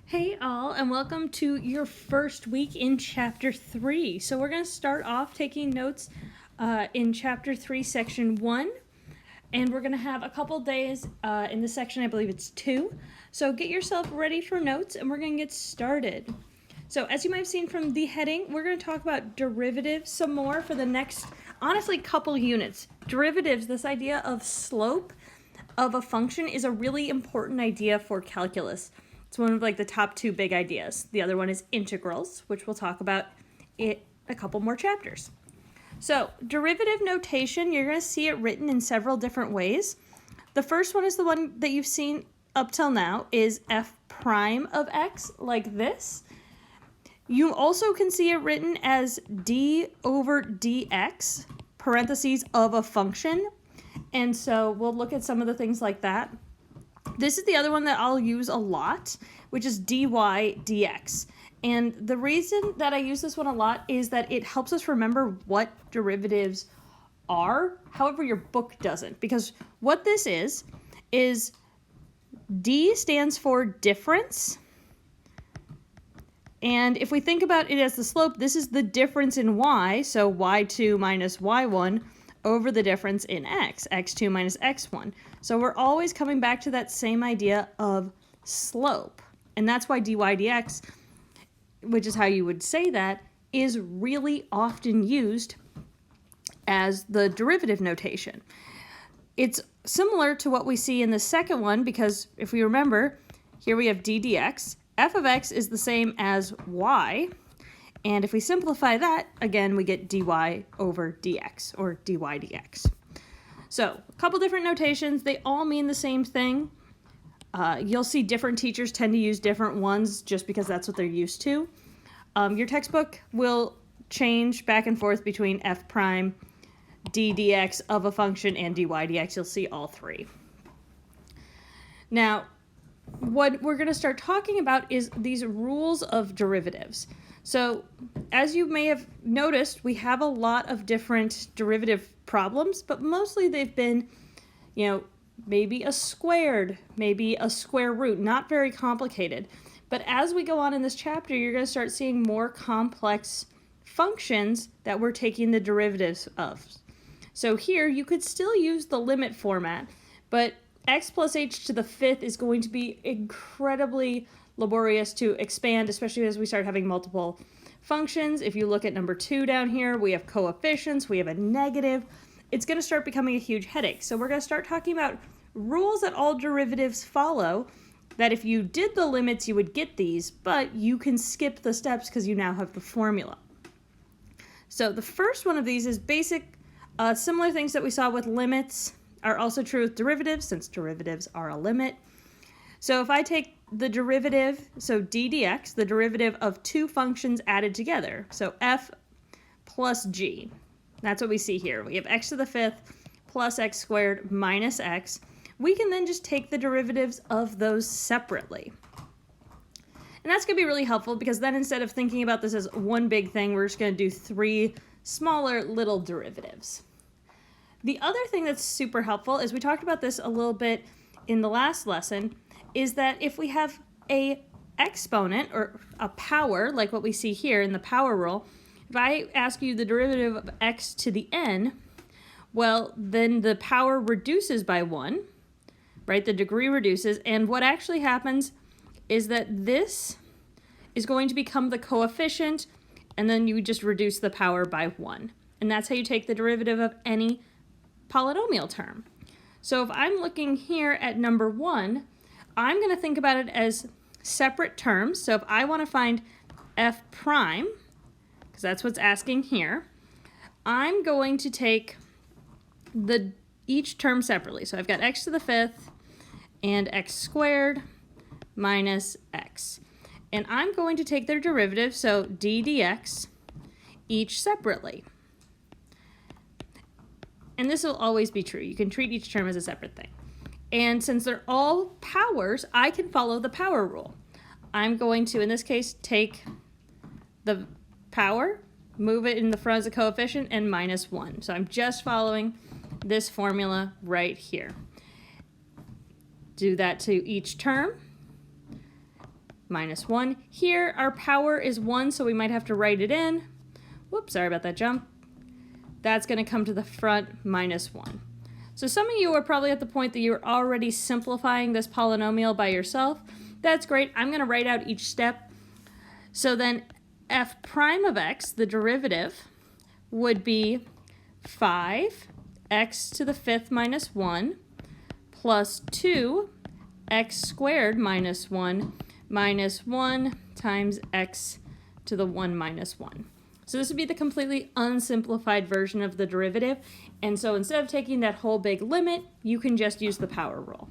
Hey all, and welcome to your first week in Chapter 3. So we're going to start off taking notes in Chapter 3, Section 1. And we're going to have a couple days in the section, I believe it's 2. So get yourself ready for notes, and we're going to get started. So as you might have seen from the heading, we're going to talk about derivatives some more for the next, honestly, couple units. Derivatives, this idea of slope of a function, is a really important idea for calculus. It's one of the top two big ideas. The other one is integrals, which we'll talk about in a couple more chapters. So derivative notation, you're going to see it written in several different ways. The first one is the one that you've seen up till now, is f prime of x, like this. You also can see it written as d over dx, parentheses of a function. And so we'll look at some of the things like that. This is the other one that I'll use a lot, which is dy dx. And the reason that I use this one a lot is that it helps us remember what derivatives are. However, your book doesn't, because what this is d stands for difference. And if we think about it as the slope, this is the difference in y, so y2 minus y1 over the difference in x, x2 minus x1. So we're always coming back to that same idea of slope. And that's why dy dx, which is how you would say that, is really often used as the derivative notation. It's similar to what we see in the second one, because if we remember, here we have d dx. F of x is the same as y. And if we simplify that, again, we get dy over dx, or dy dx. So, a couple different notations. They all mean the same thing. You'll see different teachers tend to use different ones just because that's what they're used to. Your textbook will change back and forth between f prime, d dx of a function, and dy dx. You'll see all three. Now, what we're going to start talking about is these rules of derivatives. So, as you may have noticed, we have a lot of different derivative problems, but mostly they've been, maybe a squared, maybe a square root, not very complicated. But as we go on in this chapter, you're going to start seeing more complex functions that we're taking the derivatives of. So here, you could still use the limit format, but x plus h to the fifth is going to be incredibly laborious to expand, especially as we start having multiple functions. If you look at number 2 down here, we have coefficients, we have a negative. It's going to start becoming a huge headache. So we're going to start talking about rules that all derivatives follow, that if you did the limits, you would get these, but you can skip the steps because you now have the formula. So the first one of these is basic, similar things that we saw with limits are also true with derivatives, since derivatives are a limit. So if I take the derivative, so d dx, the derivative of two functions added together, so f plus g, that's what we see here. We have x to the fifth plus x squared minus x. We can then just take the derivatives of those separately. And that's going to be really helpful, because then instead of thinking about this as one big thing, we're just going to do 3 smaller little derivatives. The other thing that's super helpful is, we talked about this a little bit in the last lesson, is that if we have a exponent or a power, like what we see here in the power rule, if I ask you the derivative of x to the n, well, then the power reduces by 1, right? The degree reduces, and what actually happens is that this is going to become the coefficient, and then you just reduce the power by 1. And that's how you take the derivative of any polynomial term. So if I'm looking here at number 1, I'm going to think about it as separate terms. So if I want to find f prime, because that's what's asking here, I'm going to take each term separately. So I've got x to the fifth and x squared minus x. And I'm going to take their derivative, so d dx, each separately. And this will always be true. You can treat each term as a separate thing. And since they're all powers, I can follow the power rule. I'm going to, in this case, take the power, move it in the front as a coefficient, and minus 1. So I'm just following this formula right here. Do that to each term. minus 1. Here, our power is 1, so we might have to write it in. Whoops, sorry about that jump. That's going to come to the front minus 1. So some of you are probably at the point that you're already simplifying this polynomial by yourself. That's great. I'm going to write out each step. So then f prime of x, the derivative, would be 5x to the 5th minus 1 plus 2x squared minus 1 times x to the 1 minus 1. So this would be the completely unsimplified version of the derivative. And so instead of taking that whole big limit, you can just use the power rule.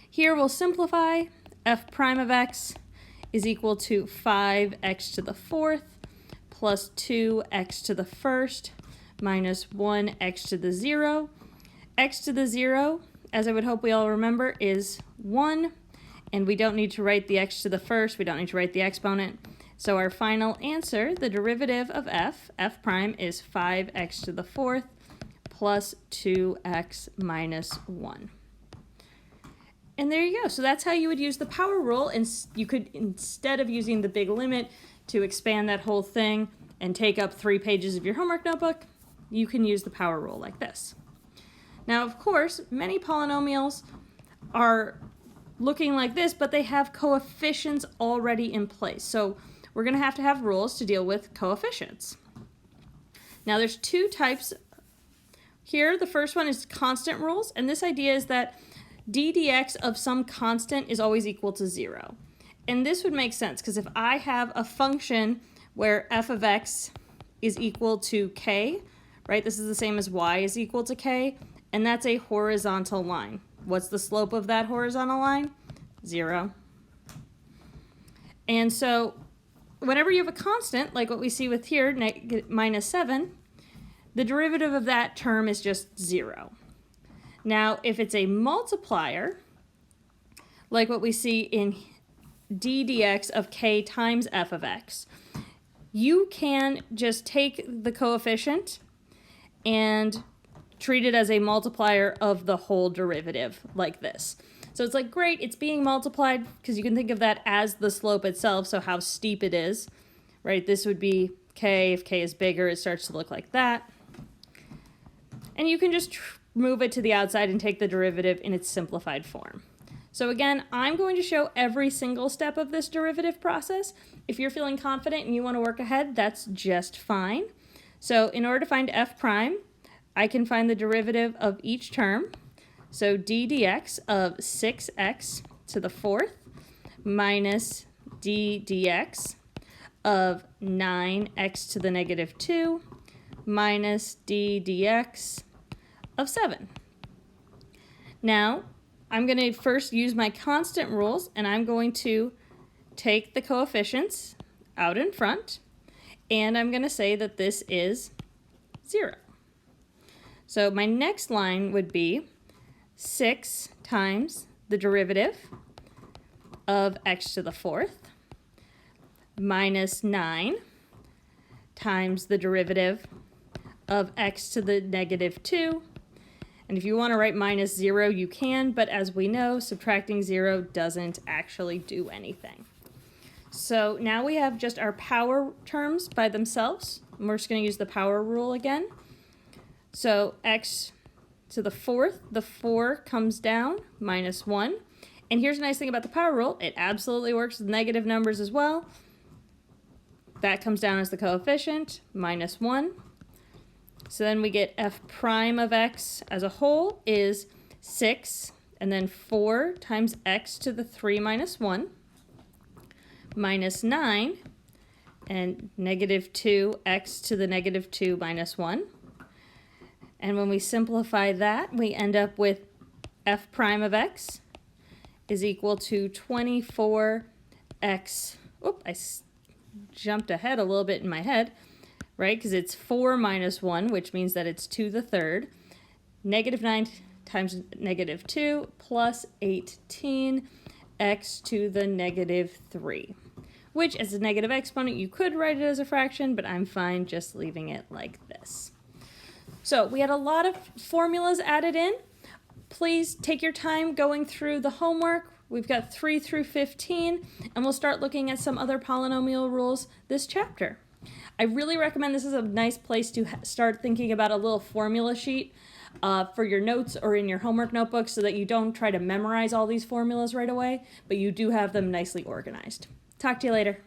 Here we'll simplify. F prime of x is equal to 5x to the 4th plus 2x to the 1st minus 1x to the 0. X to the 0, as I would hope we all remember, is 1. And we don't need to write the x to the 1st. We don't need to write the exponent. So our final answer, the derivative of f prime, is 5x to the 4th plus 2x minus 1. And there you go. So that's how you would use the power rule. And you could, instead of using the big limit to expand that whole thing and take up 3 pages of your homework notebook, you can use the power rule like this. Now, of course, many polynomials are looking like this, but they have coefficients already in place. So we're going to have rules to deal with coefficients. Now there's 2 types here. The first one is constant rules, and this idea is that d dx of some constant is always equal to 0. And this would make sense because if I have a function where f of x is equal to k, right, this is the same as y is equal to k, and that's a horizontal line. What's the slope of that horizontal line? 0. And so whenever you have a constant, like what we see with here, minus 7, the derivative of that term is just 0. Now, if it's a multiplier, like what we see in d dx of k times f of x, you can just take the coefficient and treat it as a multiplier of the whole derivative, like this. So it's like, great, it's being multiplied, because you can think of that as the slope itself, so how steep it is, right? This would be k. If k is bigger, it starts to look like that. And you can just move it to the outside and take the derivative in its simplified form. So again, I'm going to show every single step of this derivative process. If you're feeling confident and you want to work ahead, that's just fine. So in order to find f prime, I can find the derivative of each term. So d dx of 6x to the 4th minus d dx of 9x to the negative 2 minus d dx of 7. Now, I'm going to first use my constant rules, and I'm going to take the coefficients out in front, and I'm going to say that this is 0. So my next line would be 6 times the derivative of x to the 4th minus 9 times the derivative of x to the negative 2. And if you want to write minus 0, you can, but as we know, subtracting 0 doesn't actually do anything. So now we have just our power terms by themselves, and we're just going to use the power rule again. So x to the 4th, the 4 comes down, minus 1. And here's a nice thing about the power rule. It absolutely works with negative numbers as well. That comes down as the coefficient, minus 1. So then we get f prime of x as a whole is 6, and then 4 times x to the 3 minus 1, minus 9, and negative 2x to the negative 2 minus 1. And when we simplify that, we end up with f prime of x is equal to 24x. Oop, I jumped ahead a little bit in my head, right? Because it's 4 minus 1, which means that it's 2 to the 3rd. Negative 9 times negative 2 plus 18 x to the negative 3, which as a negative exponent, you could write it as a fraction, but I'm fine just leaving it like this. So we had a lot of formulas added in. Please take your time going through the homework, We've got 3 through 15, and we'll start looking at some other polynomial rules this chapter. I really recommend this is a nice place to start thinking about a little formula sheet for your notes or in your homework notebook so that you don't try to memorize all these formulas right away, but you do have them nicely organized. Talk to you later.